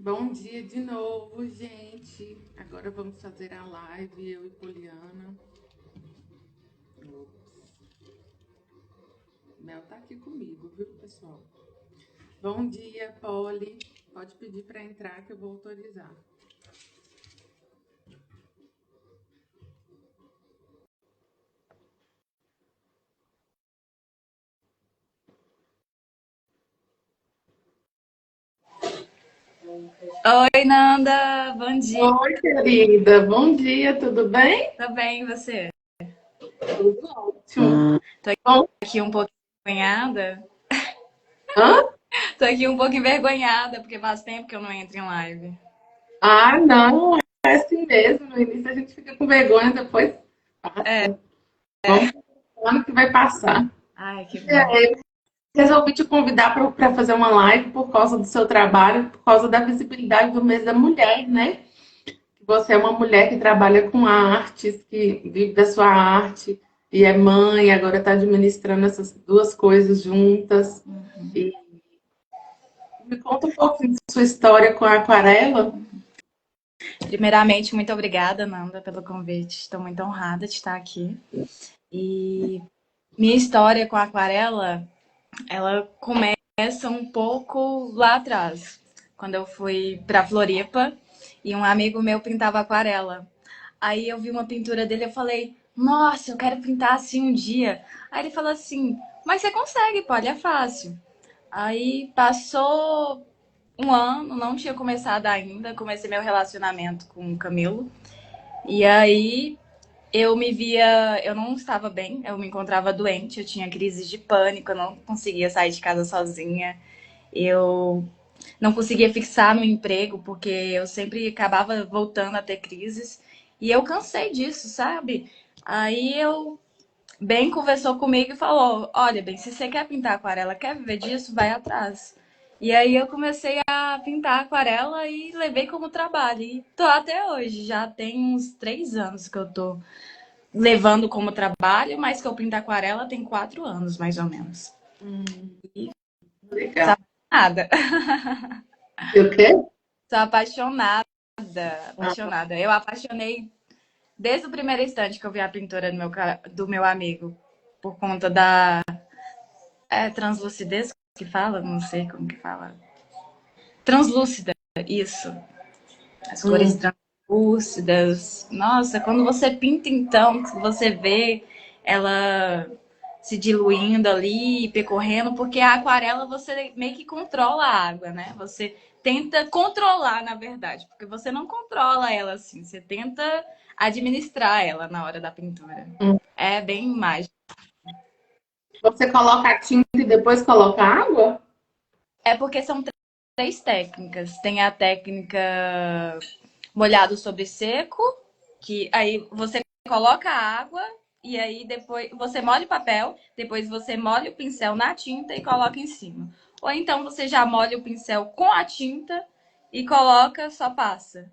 Bom dia de novo, gente. Agora vamos fazer a live, eu e Poliana. Mel tá aqui comigo, viu, pessoal? Bom dia, Poli. Pode pedir para entrar que eu vou autorizar. Oi, Nanda, bom dia. Oi, querida. Bom dia, tudo bem? Tá bem, e você? Tudo ótimo. Tô Bom, aqui um pouco envergonhada. hã? Tô aqui um pouco envergonhada, porque faz tempo que eu não entro em live. Ah, não, é assim mesmo. No início a gente fica com vergonha, depois passa. Vamos pro ano que vai passar. Ai, que bom. É, resolvi te convidar para fazer uma live por causa do seu trabalho, por causa da visibilidade do mês da mulher, né? Você é uma mulher que trabalha com artes, que vive da sua arte e é mãe, agora está administrando essas duas coisas juntas. E me conta um pouquinho da sua história com a aquarela. Primeiramente, muito obrigada, Nanda, pelo convite. Estou muito honrada de estar aqui. E minha história com a aquarela, ela começa um pouco lá atrás, quando eu fui para Floripa e um amigo meu pintava aquarela. Aí eu vi uma pintura dele e eu falei, nossa, eu quero pintar assim um dia. Aí ele falou assim, mas você consegue, pode, é fácil. Aí passou um ano, não tinha começado ainda, comecei meu relacionamento com o Camilo. E aí eu me via, eu não estava bem, eu me encontrava doente, eu tinha crises de pânico, eu não conseguia sair de casa sozinha. Eu não conseguia fixar no emprego, porque eu sempre acabava voltando a ter crises. E eu cansei disso, sabe? Aí eu bem conversou comigo e falou: Olha, bem, se você quer pintar aquarela, quer viver disso, vai atrás. E aí eu comecei a pintar aquarela e levei como trabalho. E tô até hoje, já tem uns 3 anos que eu tô levando como trabalho, mas que eu pinto aquarela tem 4 anos, mais ou menos. E sou Legal. apaixonada. E o quê? Sou apaixonada, apaixonada. Eu apaixonei desde o primeiro instante que eu vi a pintura do meu amigo, por conta da translucidez que fala, não sei como que fala. Translúcida, isso. As cores Hum, translúcidas. Nossa, quando você pinta então, que você vê ela se diluindo ali, percorrendo, porque a aquarela você meio que controla a água, né? Você tenta controlar, na verdade, porque você não controla ela assim, você tenta administrar ela na hora da pintura. hum. É bem mágico. Você coloca a tinta e depois coloca água? É porque são três técnicas. Tem a técnica molhado sobre seco, que aí você coloca a água e aí depois você molha o papel, depois você molha o pincel na tinta e coloca em cima. Ou então você já molha o pincel com a tinta e coloca, só passa.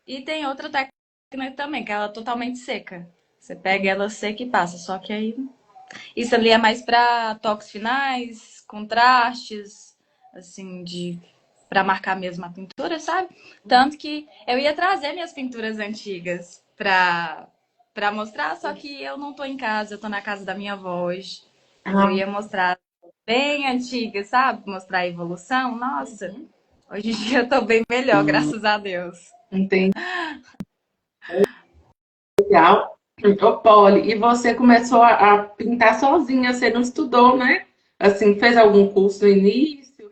E tem outra técnica também, que ela é totalmente seca. Você pega ela seca e passa, só que aí isso ali é mais para toques finais, contrastes, assim, de para marcar mesmo a pintura, sabe? Tanto que eu ia trazer minhas pinturas antigas para mostrar, só que eu não tô em casa, eu tô na casa da minha avó hoje. Eu Ah, ia mostrar bem antiga, sabe? Mostrar a evolução. Nossa, hoje em dia eu tô bem melhor, graças a Deus. entendi. Legal. Ô, Poli, e você começou a pintar sozinha, você não estudou, né? Assim, fez algum curso no início?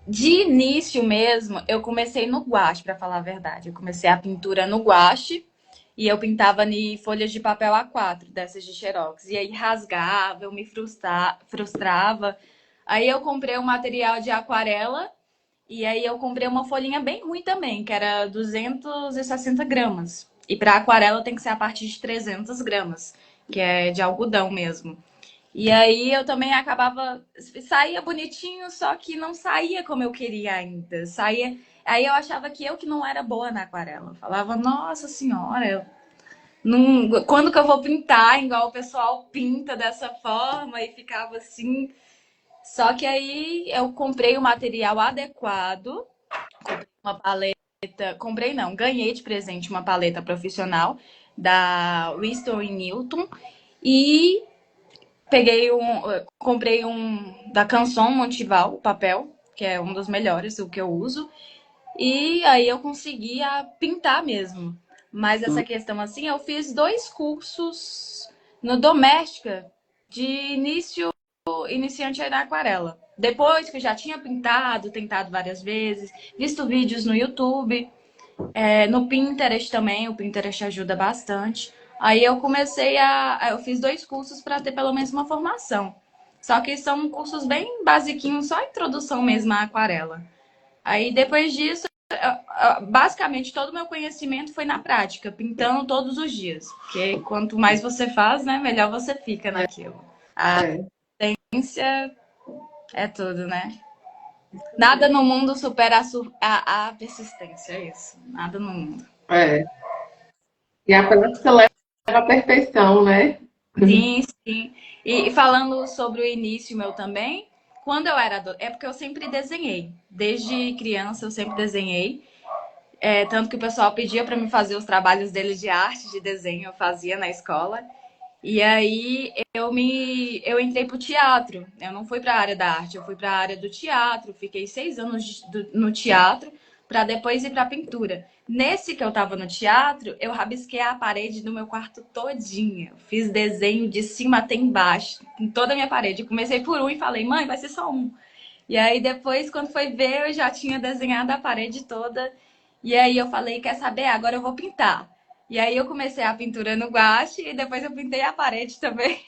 De início mesmo, eu comecei no guache, para falar a verdade. Eu comecei a pintura no guache e eu pintava em folhas de papel A4, dessas de xerox. E aí rasgava, eu me frustrava. Aí eu comprei um material de aquarela e aí eu comprei uma folhinha bem ruim também, que era 260 gramas. E para aquarela tem que ser a partir de 300 gramas, que é de algodão mesmo. E aí eu também acabava. Saía bonitinho, só que não saía como eu queria ainda. Saía. Aí eu achava que eu que não era boa na aquarela. Eu falava, nossa senhora, eu não... quando que eu vou pintar igual o pessoal pinta dessa forma? E ficava assim. Só que aí eu comprei o material adequado, uma paleta, comprei não, ganhei de presente uma paleta profissional da Winston e Newton e comprei um da Canson Montival, o papel, que é um dos melhores, o que eu uso. E aí eu conseguia pintar mesmo. Mas essa questão assim, eu fiz 2 cursos no Doméstica de iniciante na aquarela. Depois que eu já tinha pintado, tentado várias vezes, visto vídeos no YouTube, no Pinterest também, o Pinterest ajuda bastante. Aí eu fiz 2 cursos para ter pelo menos uma formação. Só que são cursos bem basiquinhos, só introdução mesmo à aquarela. Aí depois disso, basicamente todo o meu conhecimento foi na prática, pintando todos os dias. Porque quanto mais você faz, né, melhor você fica naquilo. A É, ciência é tudo, né? Nada no mundo supera a persistência, é isso. Nada no mundo. é. E a prática leva à perfeição, né? Sim, sim. E falando sobre o início meu também, quando eu era é porque eu sempre desenhei. Desde criança eu sempre desenhei. Tanto que o pessoal pedia para me fazer os trabalhos deles de arte, de desenho, eu fazia na escola. E aí eu entrei pro teatro. Eu não fui para a área da arte, eu fui para a área do teatro. Fiquei 6 anos no teatro para depois ir para pintura. Nesse que eu tava no teatro, eu rabisquei a parede do meu quarto todinha. Fiz desenho de cima até embaixo, em toda a minha parede. Comecei por um e falei, mãe, vai ser só um. E aí depois, quando foi ver, eu já tinha desenhado a parede toda. E aí eu falei, quer saber? Agora eu vou pintar. E aí eu comecei a pintura no guache e depois eu pintei a parede também.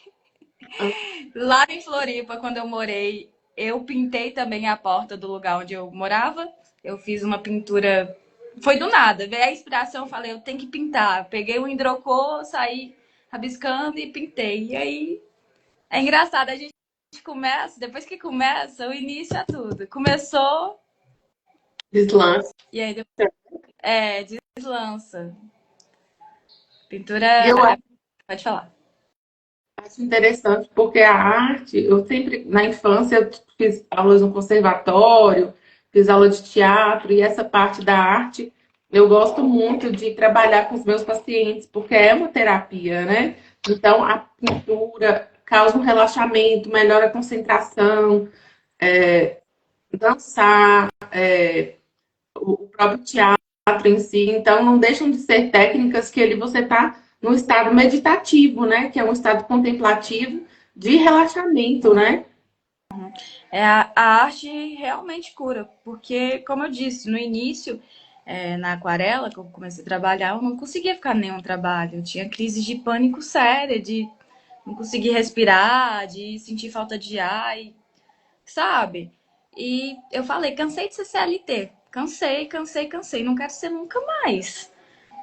Lá em Floripa, quando eu morei, eu pintei também a porta do lugar onde eu morava. Eu fiz uma pintura. Foi do nada. Veio a inspiração, falei, eu tenho que pintar. Peguei um hidrocor, saí rabiscando e pintei. E aí é engraçado, a gente começa, depois que começa, o início é tudo. Começou Deslance. e aí depois, deslança. Pintura, E eu pode falar. acho interessante porque a arte, eu sempre, na infância, eu fiz aulas no conservatório, fiz aula de teatro, e essa parte da arte eu gosto muito de trabalhar com os meus pacientes, porque é uma terapia, né? Então, a pintura causa um relaxamento, melhora a concentração, dançar, o próprio teatro em si. Então, não deixam de ser técnicas que ali você está no estado meditativo, né? Que é um estado contemplativo de relaxamento, né? A arte realmente cura, porque, como eu disse, no início, na aquarela, que eu comecei a trabalhar, eu não conseguia ficar em nenhum trabalho. Eu tinha crise de pânico séria, de não conseguir respirar, de sentir falta de ar, sabe? E eu falei, cansei de ser CLT. Cansei, cansei, cansei. Não quero ser nunca mais.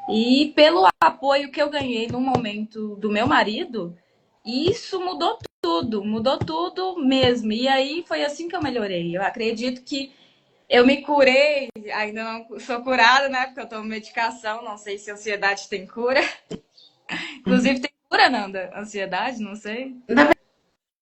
E pelo apoio que eu ganhei no momento do meu marido, isso mudou tudo mesmo. E aí foi assim que eu melhorei. Eu acredito que eu me curei, ainda não sou curada, né? Porque eu tomo medicação, não sei se ansiedade tem cura. Inclusive, tem cura, Nanda? Ansiedade, não sei. Na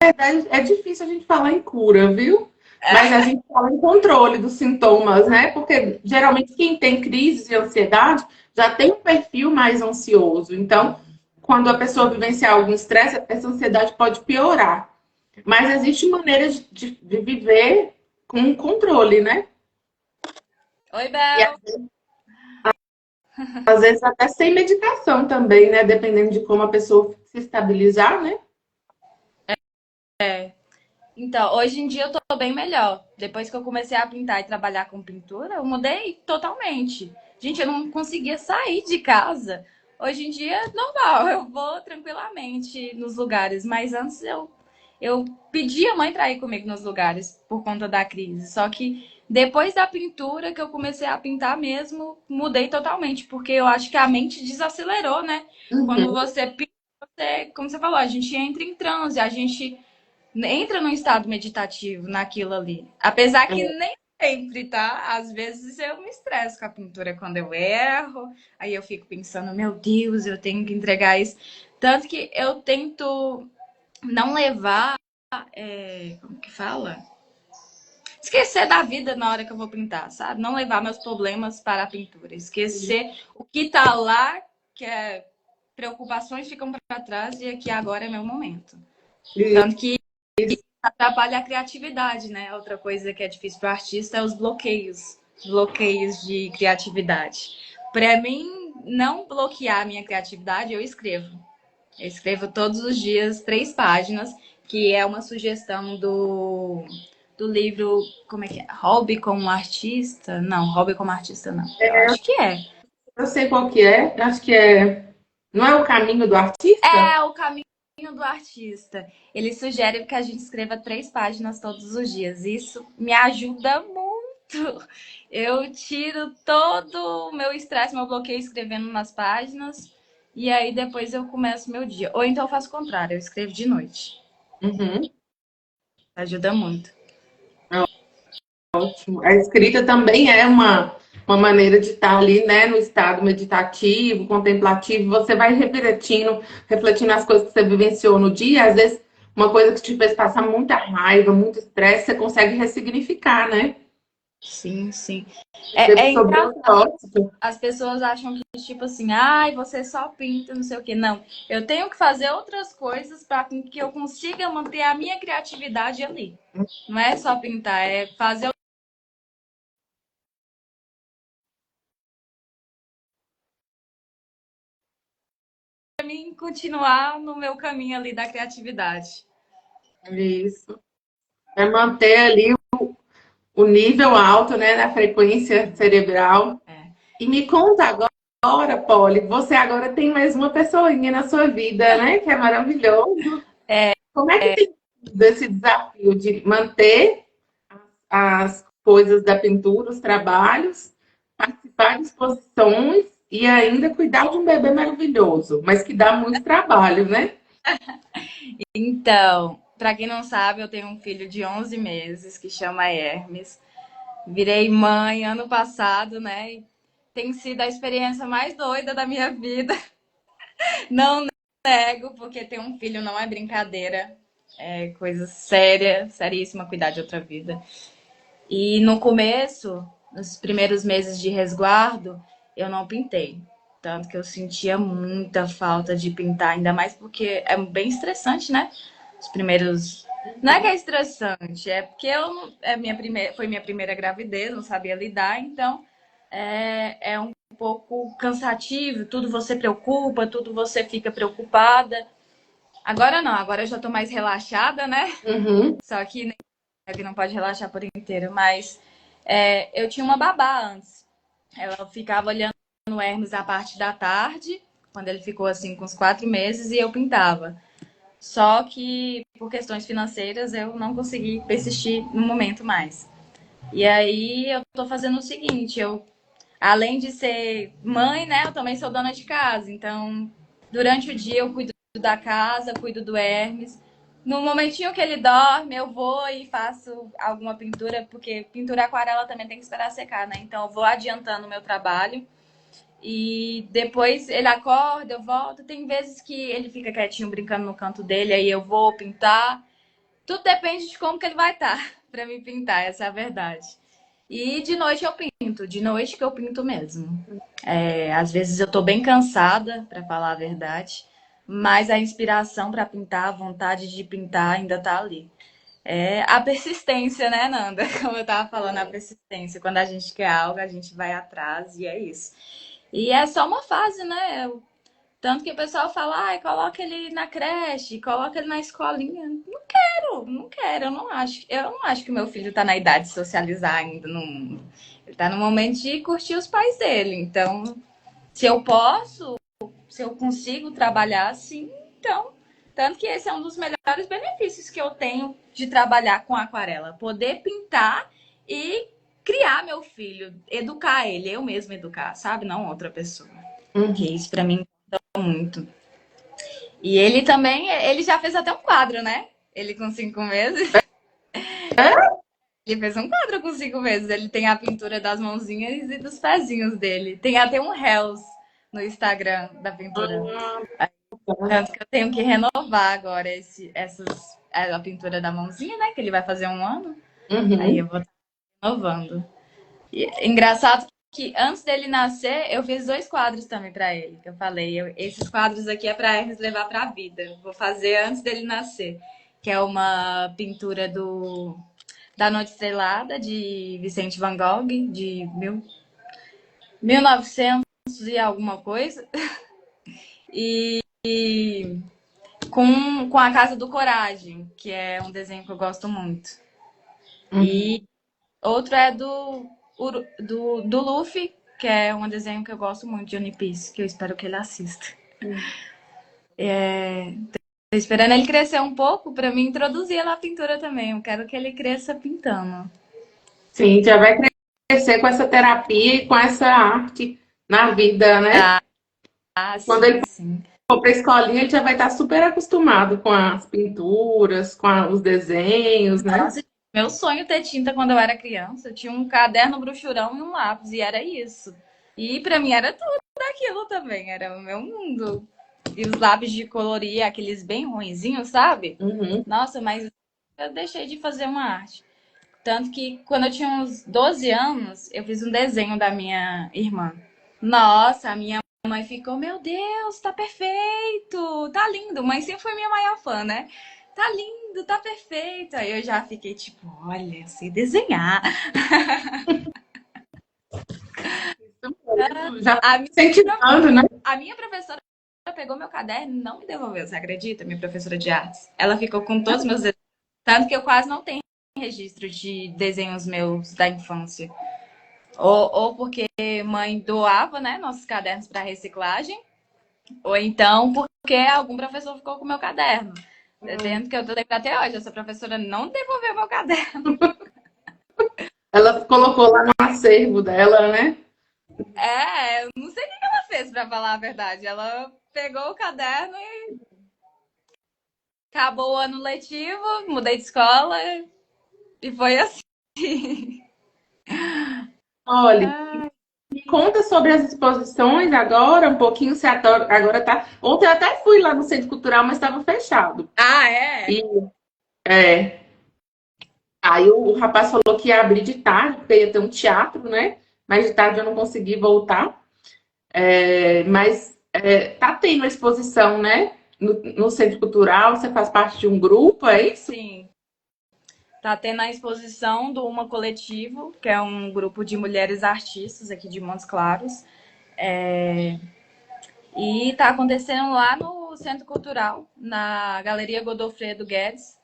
verdade, é difícil a gente falar em cura, viu? Mas a gente fala em controle dos sintomas, né? Porque geralmente quem tem crise de ansiedade já tem um perfil mais ansioso. Então, quando a pessoa vivenciar algum estresse, essa ansiedade pode piorar. Mas existe maneiras de viver com controle, né? Oi, E Bel. às vezes até sem medicação também, né? Dependendo de como a pessoa se estabilizar, né? Então, hoje em dia eu tô bem melhor. Depois que eu comecei a pintar e trabalhar com pintura, eu mudei totalmente. Gente, eu não conseguia sair de casa. Hoje em dia é normal, eu vou tranquilamente nos lugares, mas antes eu pedia a mãe para ir comigo nos lugares por conta da crise. Só que depois da pintura que eu comecei a pintar mesmo, mudei totalmente, porque eu acho que a mente desacelerou, né? Quando Uhum. você pinta, como você falou, a gente entra em transe, a gente entra num estado meditativo naquilo ali. Apesar que nem sempre, tá? Às vezes eu me estresso com a pintura quando eu erro, aí eu fico pensando, meu Deus, eu tenho que entregar isso. Tanto que eu tento não levar, como que fala? esquecer da vida na hora que eu vou pintar, sabe? Não levar meus problemas para a pintura. Esquecer o que tá lá, que é preocupações ficam para trás e aqui agora é meu momento. Tanto que atrapalha a criatividade, né? Outra coisa que é difícil para o artista é os bloqueios. Bloqueios de criatividade. Para mim, não bloquear a minha criatividade, eu escrevo. Eu escrevo todos os dias 3 páginas, que é uma sugestão do livro, como é que é? Hobby como artista? Não, Hobby como artista não. Eu acho que é. Eu sei qual que é, acho que é. Não é o caminho do artista? É o caminho do artista. Ele sugere que a gente escreva 3 páginas todos os dias. Isso me ajuda muito. Eu tiro todo o meu estresse, meu bloqueio escrevendo nas páginas. E aí depois eu começo meu dia. Ou então eu faço o contrário, eu escrevo de noite. Uhum. Ajuda muito. A escrita também é uma maneira de estar ali, né, no estado meditativo, contemplativo. Você vai refletindo as coisas que você vivenciou no dia. Às vezes, uma coisa que te fez passar muita raiva, muito estresse, você consegue ressignificar, né? Sim, sim. Escrever É sobre um engraçado. tópico. As pessoas acham que, tipo assim, ai, você só pinta, não sei o quê. Não, eu tenho que fazer outras coisas para que eu consiga manter a minha criatividade ali. Não é só pintar, é fazer para mim continuar no meu caminho ali da criatividade. Isso. É manter ali o nível alto, né, da frequência cerebral. É. E me conta agora, Polly, você agora tem mais uma pessoinha na sua vida, né, que é maravilhoso. Como é que tem sido esse desafio de manter as coisas da pintura, os trabalhos, participar de exposições e ainda cuidar de um bebê maravilhoso, mas que dá muito trabalho, né? Então, para quem não sabe, eu tenho um filho de 11 meses que chama Hermes. Virei mãe ano passado, né? E tem sido a experiência mais doida da minha vida. Não nego, porque ter um filho não é brincadeira. É coisa séria, seríssima, cuidar de outra vida. E no começo, nos primeiros meses de resguardo, eu não pintei. Tanto que eu sentia muita falta de pintar, ainda mais porque é bem estressante, né? Os primeiros. Não é que é estressante, é porque foi minha primeira gravidez, não sabia lidar, então é um pouco cansativo, tudo você preocupa, tudo você fica preocupada. Agora não, agora eu já tô mais relaxada, né? Uhum. Só que não pode relaxar por inteiro, mas eu tinha uma babá antes. Ela ficava olhando o Hermes a parte da tarde, quando ele ficou assim com uns 4 meses, e eu pintava. Só que por questões financeiras eu não consegui persistir no momento mais. E aí eu tô fazendo o seguinte, além de ser mãe, né, eu também sou dona de casa. Então, durante o dia eu cuido da casa, cuido do Hermes. No momentinho que ele dorme, eu vou e faço alguma pintura, porque pintura aquarela também tem que esperar secar, né? Então eu vou adiantando o meu trabalho. E depois ele acorda, eu volto. Tem vezes que ele fica quietinho brincando no canto dele, aí eu vou pintar. Tudo depende de como que ele vai estar para me pintar, essa é a verdade. E de noite eu pinto, de noite que eu pinto mesmo. Às vezes eu tô bem cansada, para falar a verdade, mas a inspiração para pintar, a vontade de pintar ainda tá ali. É a persistência, né, Nanda? Como eu tava falando, a persistência. Quando a gente quer algo, a gente vai atrás e é isso. E é só uma fase, né? Tanto que o pessoal fala, ai, coloca ele na creche, coloca ele na escolinha. Não quero, eu não acho que o meu filho tá na idade de socializar ainda no mundo. Ele tá no momento de curtir os pais dele. Então, se eu posso, se eu consigo trabalhar assim, então. Tanto que esse é um dos melhores benefícios que eu tenho de trabalhar com aquarela. Poder pintar e criar meu filho, educar ele, eu mesma educar, sabe? Não outra pessoa. Uhum. Que isso pra mim é muito. E ele também, ele já fez até um quadro, né? Ele com 5 meses. Ele fez um quadro com 5 meses. Ele tem a pintura das mãozinhas e dos pezinhos dele. Tem até um Reels no Instagram da pintura. Tanto que eu tenho que renovar agora a pintura da mãozinha, né? Que ele vai fazer um ano. Aí Uhum. eu vou renovando. E, engraçado que antes dele nascer, eu fiz 2 quadros também para ele, que eu falei, esses quadros aqui é para Hermes levar para a vida. Vou fazer antes dele nascer, que é uma pintura da Noite Estrelada de Vicente Van Gogh, de 1900 e alguma coisa, e com a Casa do Coragem, que é um desenho que eu gosto muito. Uhum. E outro é do Luffy, que é um desenho que eu gosto muito de One Piece, que eu espero que ele assista. Tô esperando ele crescer um pouco para me introduzir na pintura também. Eu quero que ele cresça pintando. Sim, já vai crescer com essa terapia e com essa arte na vida, né? Ah, Quando ele sim, sim. for para a escolinha, ele já vai estar super acostumado com as pinturas, com os desenhos, né? Nossa, meu sonho ter tinta quando eu era criança. Eu tinha um caderno brochurão e um lápis, e era isso. E para mim era tudo aquilo também, era o meu mundo. E os lápis de colorir, aqueles bem ruinzinhos, sabe? Uhum. Nossa, mas eu deixei de fazer uma arte. Tanto que quando eu tinha uns 12 anos, eu fiz um desenho da minha irmã. Nossa, a minha mãe ficou, meu Deus, tá perfeito, tá lindo. Mãe sempre foi minha maior fã, né? Tá lindo, tá perfeito. Aí eu já fiquei tipo, olha, eu sei desenhar. Isso mesmo. Já A minha, incentivando, né? a minha professora pegou meu caderno e não me devolveu, você acredita? Minha professora de artes. Ela ficou com todos os meus desenhos. Tanto que eu quase não tenho registro de desenhos meus da infância. Ou porque mãe doava, né, nossos cadernos para reciclagem, ou então porque algum professor ficou com o meu caderno. Dentro que eu lembro até hoje, essa professora não devolveu meu caderno. Ela colocou lá no acervo dela, né? É, eu não sei o que ela fez, para falar a verdade. Ela pegou o caderno e acabou o ano letivo, mudei de escola e foi assim. Olha, Ah, me conta sobre as exposições agora, um pouquinho, se agora tá. Ontem eu até fui lá no Centro Cultural, mas estava fechado. é? E é, aí o rapaz falou que ia abrir de tarde, porque ia ter um teatro, né? Mas de tarde eu não consegui voltar. Mas tá tendo a exposição, né? No Centro Cultural, você faz parte de um grupo, é isso? Sim. Tá tendo a exposição do Uma Coletivo, que é um grupo de mulheres artistas aqui de Montes Claros. E tá acontecendo lá no Centro Cultural, na Galeria Godofredo Guedes.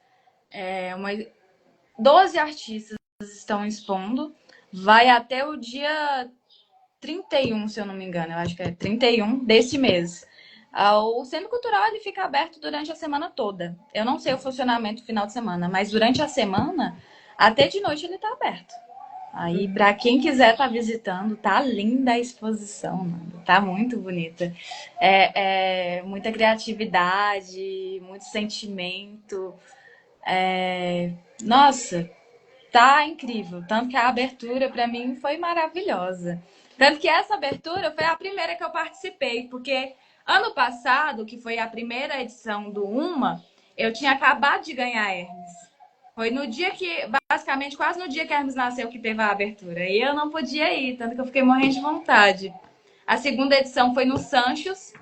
12 artistas estão expondo. Vai até o dia 31, se eu não me engano. Eu acho que é 31 deste mês. O Centro Cultural ele fica aberto durante a semana toda. Eu não sei o funcionamento final de semana, mas durante a semana, até de noite ele está aberto. Aí, para quem quiser estar visitando, tá linda a exposição, mano. Tá muito bonita. Muita criatividade, muito sentimento. Nossa, tá incrível. Tanto que a abertura, para mim, foi maravilhosa. Tanto que essa abertura foi a primeira que eu participei, porque ano passado, que foi a primeira edição do Uma, eu tinha acabado de ganhar Hermes. Foi no dia que, basicamente, quase no dia que a Hermes nasceu que teve a abertura. E eu não podia ir, tanto que eu fiquei morrendo de vontade. A segunda edição foi no Sanchos.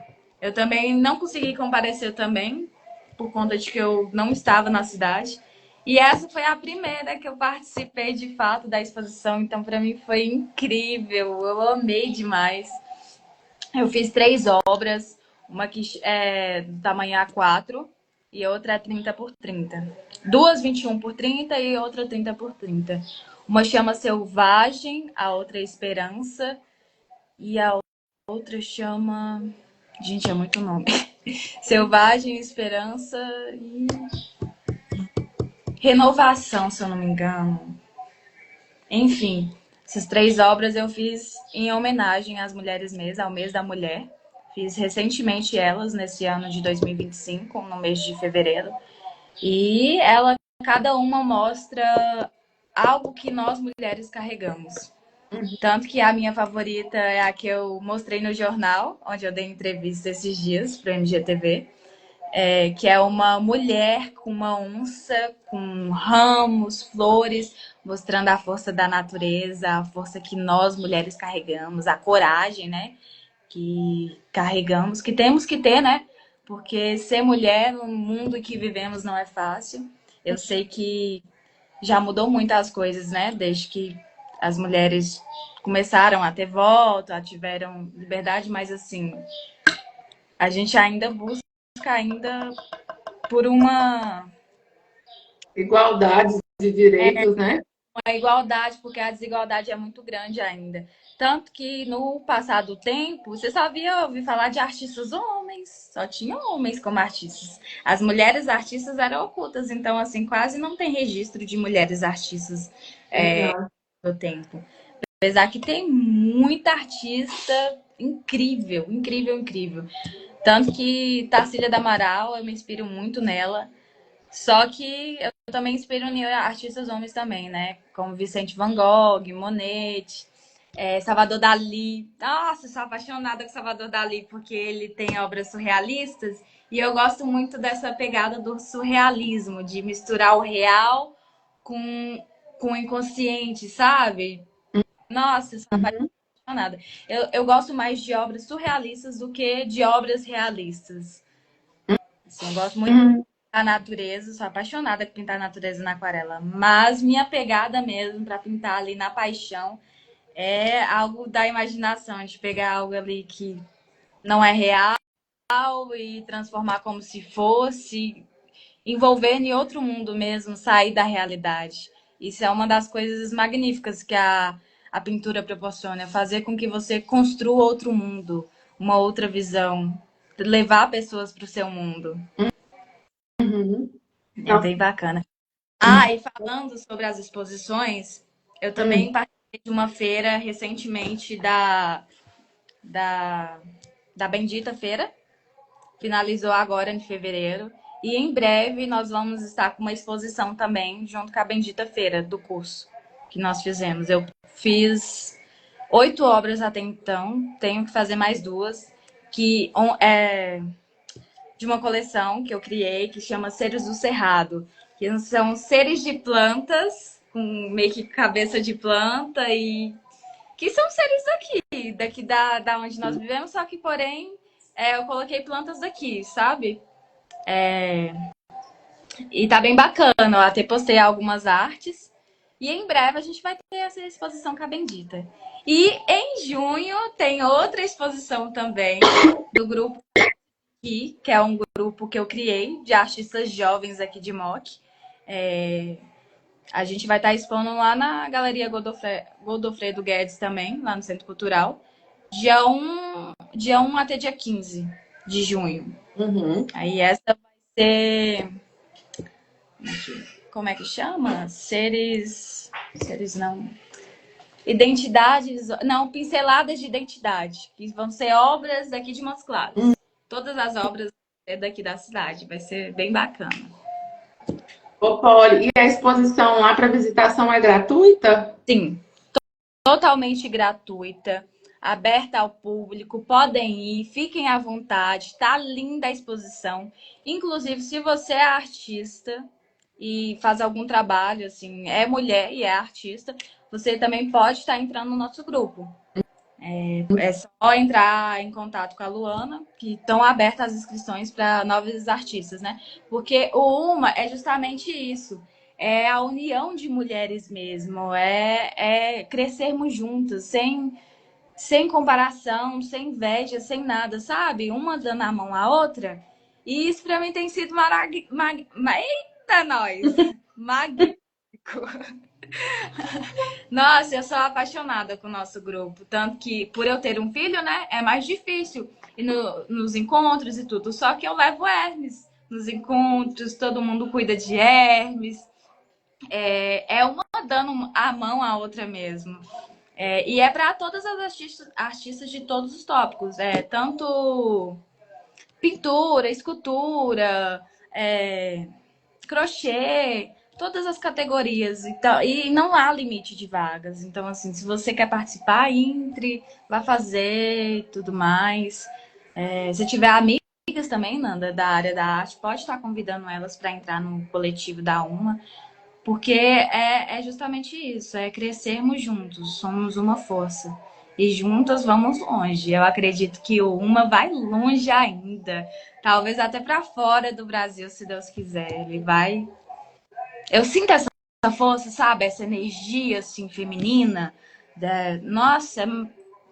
Eu também não consegui comparecer também, por conta de que eu não estava na cidade. E essa foi a primeira que eu participei de fato da exposição, então para mim foi incrível, eu amei demais. Eu fiz 3 obras, uma que é do tamanho A4 e outra é 30 por 30. Duas 21 por 30 e outra 30 por 30. Uma chama Selvagem, a outra é Esperança e a outra chama... Gente, é muito nome. Selvagem, Esperança e Renovação, se eu não me engano. Enfim, essas 3 obras eu fiz em homenagem às mulheres mês, ao mês da mulher. Fiz recentemente elas, nesse ano de 2025, no mês de fevereiro. E cada uma mostra algo que nós mulheres carregamos. Tanto que a minha favorita é a que eu mostrei no jornal, onde eu dei entrevista esses dias para o MGTV. que é uma mulher com uma onça, com ramos, flores, mostrando a força da natureza, a força que nós mulheres carregamos, a coragem, né? Que carregamos, que temos que ter, né? Porque ser mulher no mundo em que vivemos não é fácil. Eu sei que já mudou muito as coisas, né? Desde que as mulheres começaram a ter voto, a tiveram liberdade, mas assim, a gente ainda busca ainda por Igualdade de direitos, né? uma igualdade, porque a desigualdade é muito grande ainda. Tanto que no passar do tempo, você só via ouvir falar de artistas homens, só tinha homens como artistas. As mulheres artistas eram ocultas, então assim, quase não tem registro de mulheres artistas Exato. no tempo. Apesar que tem muita artista incrível, incrível, incrível. Tanto que Tarsila da Amaral, eu me inspiro muito nela. Só que eu também inspiro em artistas homens também, né? Como Vicente Van Gogh, Monet, Salvador Dalí. Nossa, eu sou apaixonada com Salvador Dalí, porque ele tem obras surrealistas. E eu gosto muito dessa pegada do surrealismo, de misturar o real com o inconsciente, sabe? Nossa, eu sou Uhum, apaixonada. Eu gosto mais de obras surrealistas do que de obras realistas. Assim, eu gosto muito uhum, da natureza, sou apaixonada por pintar a natureza na aquarela, mas minha pegada mesmo para pintar ali na paixão é algo da imaginação, de pegar algo ali que não é real e transformar como se fosse, envolver em outro mundo mesmo, sair da realidade. Isso é uma das coisas magníficas que a pintura proporciona, fazer com que você construa outro mundo, uma outra visão, levar pessoas para o seu mundo. uhum. É Nossa, bem bacana. Ah, e falando sobre as exposições, eu também hum, participei de uma feira recentemente da, da Bendita Feira. Finalizou agora em fevereiro. E em breve nós vamos estar com uma exposição também, junto com a Bendita Feira do curso que nós fizemos. Eu fiz 8 obras até então, tenho que fazer mais 2, que é de uma coleção que eu criei que chama Seres do Cerrado, que são seres de plantas, com meio que cabeça de planta, e que são seres daqui da onde nós vivemos, só que, porém, eu coloquei plantas daqui, sabe? E tá bem bacana, eu até postei algumas artes. E em breve a gente vai ter essa exposição com a Bendita. E em junho tem outra exposição também do grupo que é um grupo que eu criei de artistas jovens aqui de Moc. A gente vai estar expondo lá na Galeria Godofredo Guedes também, lá no Centro Cultural, dia 1 até dia 15 de junho. uhum. Aí essa vai ser. Como é que chama? Seres não. Identidades. Não, pinceladas de identidade. Que vão ser obras daqui de Montes Claros. Todas as obras é daqui da cidade. Vai ser bem bacana. Ô, Polly, e a exposição lá para visitação é gratuita? Sim, totalmente gratuita, aberta ao público, podem ir, fiquem à vontade, tá linda a exposição. Inclusive, se você é artista e faz algum trabalho, assim, é mulher e é artista, você também pode estar entrando no nosso grupo. É só entrar em contato com a Luana, que estão abertas as inscrições para novos artistas, né? Porque o UMA é justamente isso. É a união de mulheres mesmo, é crescermos juntas, sem comparação, sem inveja, sem nada, sabe? Uma dando a mão à outra. E isso para mim tem sido Eita, nós! Magnífico! Nossa, eu sou apaixonada com o nosso grupo. Tanto que, por eu ter um filho, né, é mais difícil ir nos encontros e tudo. Só que eu levo Hermes nos encontros, todo mundo cuida de Hermes. É uma dando a mão à outra mesmo. E é para todas as artistas de todos os tópicos. Tanto pintura, escultura, crochê, todas as categorias. Então, e não há limite de vagas. Então, assim, se você quer participar, entre, vá fazer tudo mais. Se tiver amigas amigas também, Nanda, da área da arte, pode estar convidando elas para entrar no coletivo da UMA, porque é justamente isso, é crescermos juntos, somos uma força. E juntas vamos longe. Eu acredito que o UMA vai longe ainda. Talvez até para fora do Brasil, se Deus quiser. Ele vai. Eu sinto essa força, sabe? Essa energia assim feminina. Nossa, é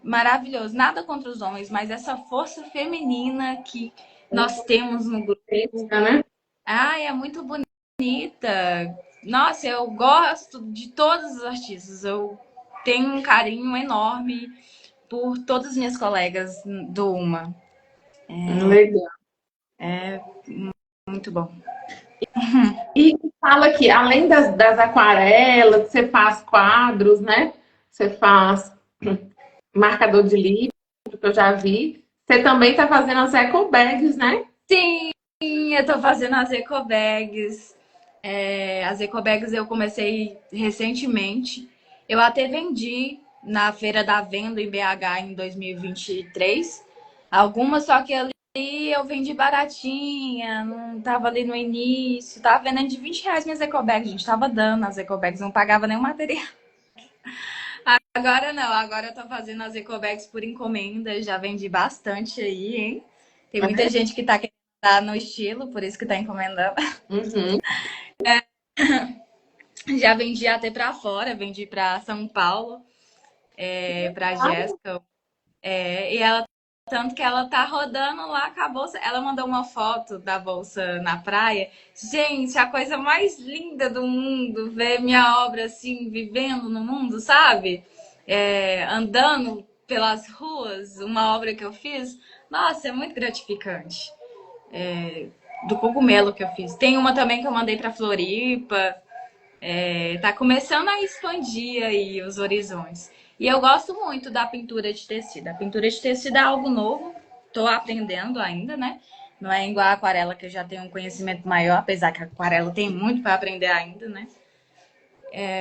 maravilhoso. Nada contra os homens, mas essa força feminina que nós temos no grupo. Né? Ai, é muito bonita. Nossa, eu gosto de todos os artistas. Eu tenho um carinho enorme por todas as minhas colegas do UMA. Legal. É muito bom. E fala aqui, além das aquarelas, você faz quadros, né? Você faz marcador de livro, que eu já vi. Você também está fazendo as eco bags, né? Sim, eu tô fazendo as ecobags. As ecobags eu comecei recentemente. Eu até vendi na Feira da Venda em BH em 2023. Algumas, só que ali eu vendi baratinha, não tava ali no início. Tava vendendo de R$ 20 minhas ecobags, gente. Tava dando as ecobags, não pagava nenhum material. Agora não, agora eu tô fazendo as ecobags por encomenda. Já vendi bastante aí, hein? Tem muita gente que tá querendo dar no estilo, por isso que tá encomendando. Uhum. Já vendi até pra fora, vendi pra São Paulo, pra Jéssica. E ela, tanto que ela tá rodando lá com a bolsa. Ela mandou uma foto da bolsa na praia. Gente, a coisa mais linda do mundo, ver minha obra assim, vivendo no mundo, sabe? Andando pelas ruas, uma obra que eu fiz. Nossa, é muito gratificante. Do cogumelo que eu fiz. Tem uma também que eu mandei pra Floripa. Tá começando a expandir aí os horizontes. E eu gosto muito da pintura de tecido. A pintura de tecido é algo novo, tô aprendendo ainda, né? Não é igual a aquarela, que eu já tenho um conhecimento maior, apesar que a aquarela tem muito para aprender ainda, né?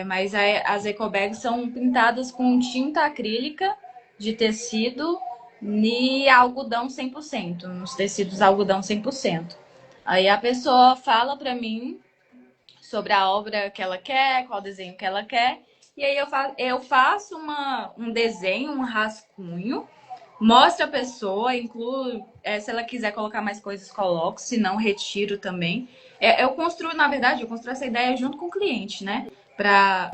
Mas as ecobags são pintadas com tinta acrílica de tecido e algodão 100%, nos tecidos algodão 100%. Aí a pessoa fala para mim sobre a obra que ela quer, qual desenho que ela quer. E aí eu faço um desenho, um rascunho, mostro a pessoa, incluo, se ela quiser colocar mais coisas, coloco, se não, retiro também. Eu construo, na verdade, eu construo essa ideia junto com o cliente, né? Para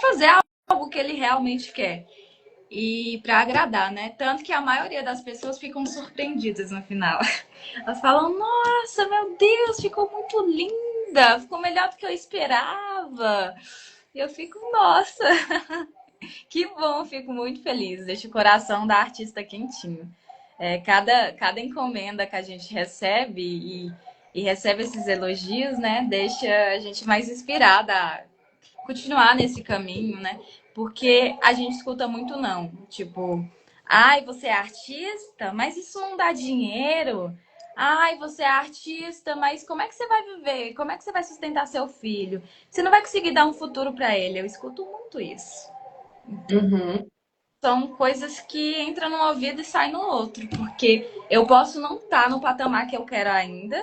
fazer algo que ele realmente quer. E para agradar, né? Tanto que a maioria das pessoas ficam surpreendidas no final. Elas falam, nossa, meu Deus, ficou muito linda, ficou melhor do que eu esperava. E eu fico, nossa, que bom, fico muito feliz. Deixa o coração da artista quentinho. Cada encomenda que a gente recebe e recebe esses elogios, né, deixa a gente mais inspirada a continuar nesse caminho, né? Porque a gente escuta muito não. Tipo, ai, você é artista, mas isso não dá dinheiro. Ai, você é artista, mas como é que você vai viver? Como é que você vai sustentar seu filho? Você não vai conseguir dar um futuro para ele. Eu escuto muito isso. Uhum. São coisas que entram no ouvido e saem no outro, porque eu posso não estar no patamar que eu quero ainda,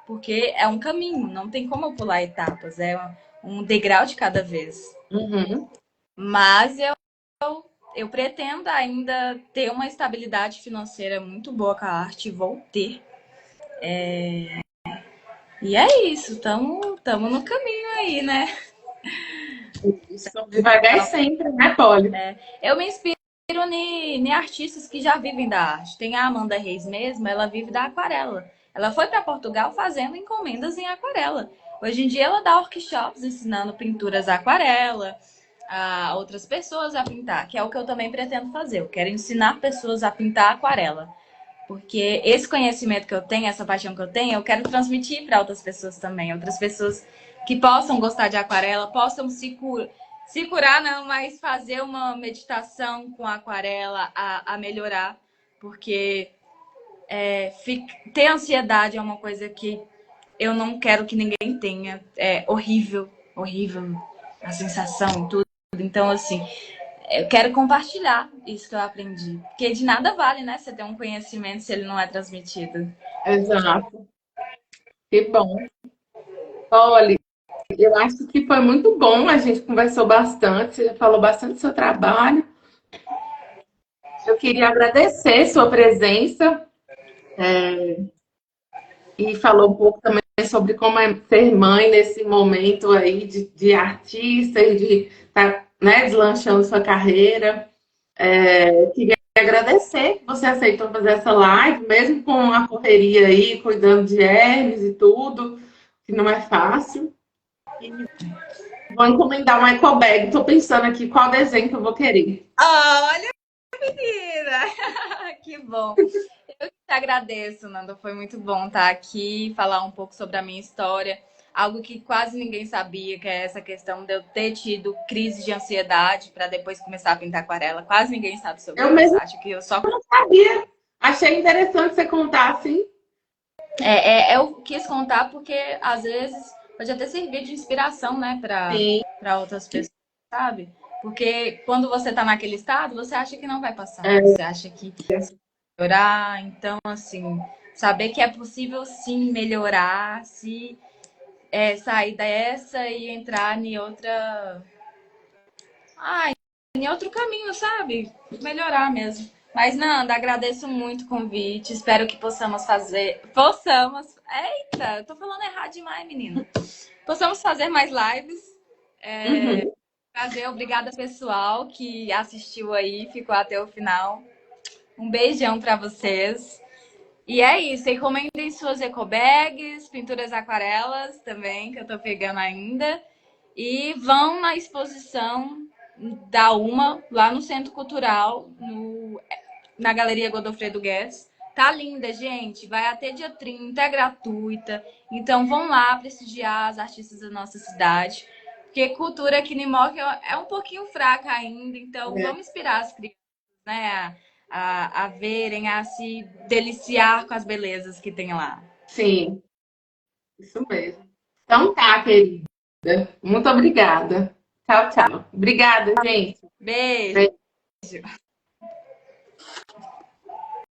porque é um caminho, não tem como eu pular etapas, é um degrau de cada vez. Uhum. Mas eu pretendo ainda ter uma estabilidade financeira muito boa com a arte, e vou ter. E é isso, tamo no caminho aí, né? Isso. Devagar e sempre, né, Polly? Eu me inspiro em artistas que já vivem da arte. Tem a Amanda Reis mesmo, ela vive da aquarela. Ela foi para Portugal fazendo encomendas em aquarela. Hoje em dia ela dá workshops ensinando pinturas à aquarela, a outras pessoas a pintar, que é o que eu também pretendo fazer. Eu quero ensinar pessoas a pintar aquarela. Porque esse conhecimento que eu tenho, essa paixão que eu tenho, eu quero transmitir para outras pessoas também. Outras pessoas que possam gostar de aquarela, possam se curar, não, mas fazer uma meditação com aquarela a melhorar. Porque ter ansiedade é uma coisa que eu não quero que ninguém tenha. É horrível, horrível a sensação e tudo. Então, assim, eu quero compartilhar isso que eu aprendi. Porque de nada vale, né? Você ter um conhecimento se ele não é transmitido. Exato. Que bom. Olha, eu acho que foi muito bom, a gente conversou bastante, você falou bastante do seu trabalho. Eu queria agradecer sua presença e falou um pouco também sobre como é ser mãe nesse momento aí de artista e de estar, né, deslanchando sua carreira. Queria agradecer que você aceitou fazer essa live, mesmo com a correria aí, cuidando de Hermes e tudo, que não é fácil. E vou encomendar um eco bag. Estou pensando aqui qual desenho que eu vou querer. Olha, menina! Que bom. Eu que te agradeço, Nanda. Foi muito bom estar aqui, falar um pouco sobre a minha história. Algo que quase ninguém sabia, que é essa questão de eu ter tido crise de ansiedade para depois começar a pintar aquarela. Quase ninguém sabe sobre Eu isso. mesmo Acho que eu só não sabia. Achei interessante você contar assim. eu quis contar porque às vezes pode até servir de inspiração, né, Sim, para outras pessoas, sabe? Porque quando você tá naquele estado, você acha que não vai passar, é, você acha que melhorar. Então, assim, saber que é possível sim melhorar, se sair dessa e entrar em outra. Ah, em outro caminho, sabe? Melhorar mesmo. Mas, Nanda, agradeço muito o convite. Espero que possamos fazer. Possamos. Eita, eu tô falando errado demais, menina. Possamos fazer mais lives. uhum. Prazer, obrigada, pessoal, que assistiu aí, ficou até o final. Um beijão para vocês. E é isso, encomendem suas ecobags, pinturas aquarelas também, que eu tô pegando ainda. E vão na exposição da UMA, lá no Centro Cultural, na Galeria Godofredo Guedes. Tá linda, gente. Vai até dia 30, é gratuita. Então vão lá prestigiar as artistas da nossa cidade. Porque cultura aqui em Moca é um pouquinho fraca ainda. Então vamos inspirar as crianças, né? A verem, a se deliciar com as belezas que tem lá. Sim, isso mesmo. Então tá, querida. Muito obrigada. Tchau, tchau. Obrigada, gente. Beijo!